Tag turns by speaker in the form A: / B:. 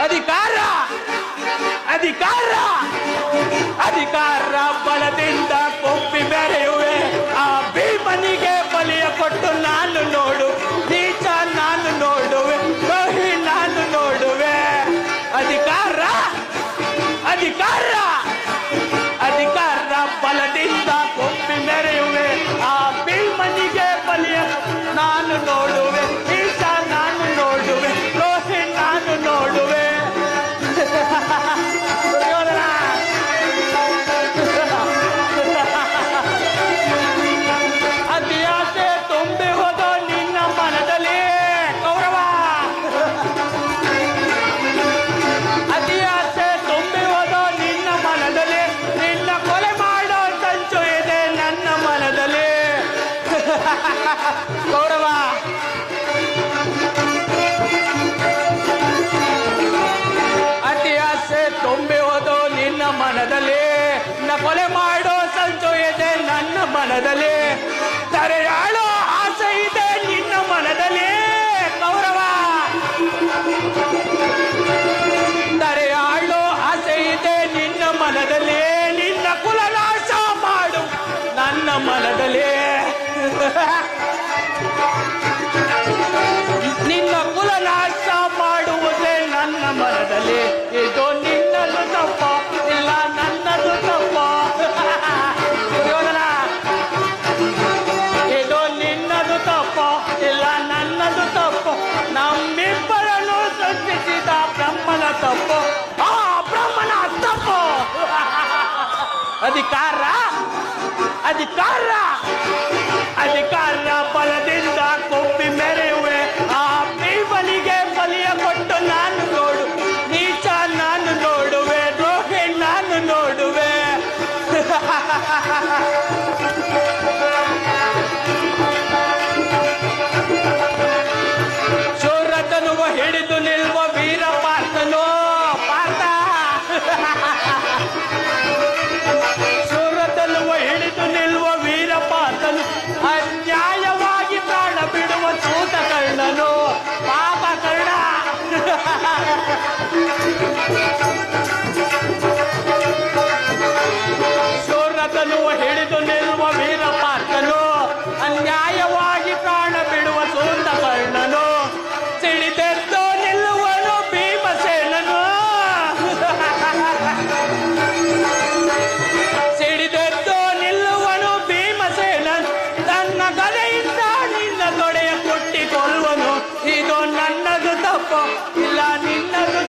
A: ಅಧಿಕಾರ ಅಧಿಕಾರ ಅಧಿಕಾರ ಬಲದಿಂದ ಕೊಪ್ಪಿ ಬೆರೆಯುವೆ. ಆ ಭೀಮನಿಗೆ ಬಲಿಯ ಕೊಟ್ಟು ನಾನು ನೋಡು, ನೀಚ ನಾನು ನೋಡುವೆ, ದ್ರೋಹಿ ನಾನು ನೋಡುವೆ. ಅಧಿಕಾರ ಅಧಿಕಾರ ಅಧಿಕಾರ ಬಲದಿಂದ ಕೊಪ್ಪಿ ಮೆರೆಯುವೆ. ಆ ಭೀಮನಿಗೆ ಬಲಿಯ ನಾನು ನೋಡುವೆ, ನೀಚ ನಾನು ನೋಡುವೆ, ದ್ರೋಹಿ ನಾನು ನೋಡುವೆ. ಅತಿಯಾಸೆ ತುಂಬಿ ಹೋದೋ ನಿನ್ನ ಮನದಲ್ಲಿ ಕೌರವ, ಅತಿಯಾಸೆ ತುಂಬಿ ಹೋದೋ ನಿನ್ನ ಮನದಲ್ಲಿ, ನಿನ್ನ ಕೊಲೆ ಮಾಡೋ ಸಂಚು ಇದೆ ನನ್ನ ಮನದಲ್ಲಿ. ಕೌರವ ಅತಿಯಾಸೆ ತುಂಬಿ ಹೋದೋ ನಿನ್ನ ಮನದಲ್ಲಿ, ನಿನ್ನ ಕೊಲೆ ಮಾಡೋ ಸಂಚು ಇದೆ ನನ್ನ ಮನದಲ್ಲಿ. ತರೆಯಾಳೋ ಆಸೆ ಇದೆ ನಿನ್ನ ಮನದಲ್ಲಿ ಕೌರವ, ತರೆಯಾಳೋ ಆಸೆ ಇದೆ ನಿನ್ನ ಮನದಲ್ಲಿ. ನಿನ್ನ ಕುಲನಾಶ ಮಾಡು ನನ್ನ ಮನದಲ್ಲಿ, ನಿನ್ನ ಕುಲನಾಶ ಮಾಡುವುದೇ ನನ್ನ ಮನದಲ್ಲಿ. ಇದು ನಿನ್ನದು ತಪ್ಪ, ಇಲ್ಲ ನನ್ನದು ತಪ್ಪ. ದುರ್ಯೋಧನ, ಇದು ನಿನ್ನದು ತಪ್ಪ, ಇಲ್ಲ ನನ್ನದು ತಪ್ಪು. ನಮ್ಮಿಬ್ಬರನ್ನು ಸೃಷ್ಟಿಸಿದ ಬ್ರಹ್ಮನ ತಪ್ಪು, ಆ ಬ್ರಹ್ಮನ ತಪ್ಪು. ಅಧಿಕಾರ ಅಧಿಕಾರ ಅಧಿಕಾರ ಬಲದಿಂದ ಕೊಪ್ಪಿ ಮೆರೆಯುವೆ. ಆ ಭೀಮನಿಗೆ ಬಲಿಯ ಕೊಟ್ಟು ನಾನು ನೋಡು, ನೀಚ ನಾನು ನೋಡುವೆ, ದ್ರೋಹಿ ನಾನು ನೋಡುವೆ. ಶೂರತನುವ ಹಿಡಿದು ನಿಲ್ಲುವ ವೀರ ಪಾರ್ಥನು, ಪಾರ್ಥ ಶೂರತನುವ ಹಿಡಿದು ನಿಲ್ಲುವ ವೀರ ಪಾರ್ಥನು, ಅನ್ಯಾಯವಾಗಿ ಪ್ರಾಣ ಬಿಡುವ ಸೂತ ಕರ್ಣನು, ಪಾಪ ಕರ್ಣ.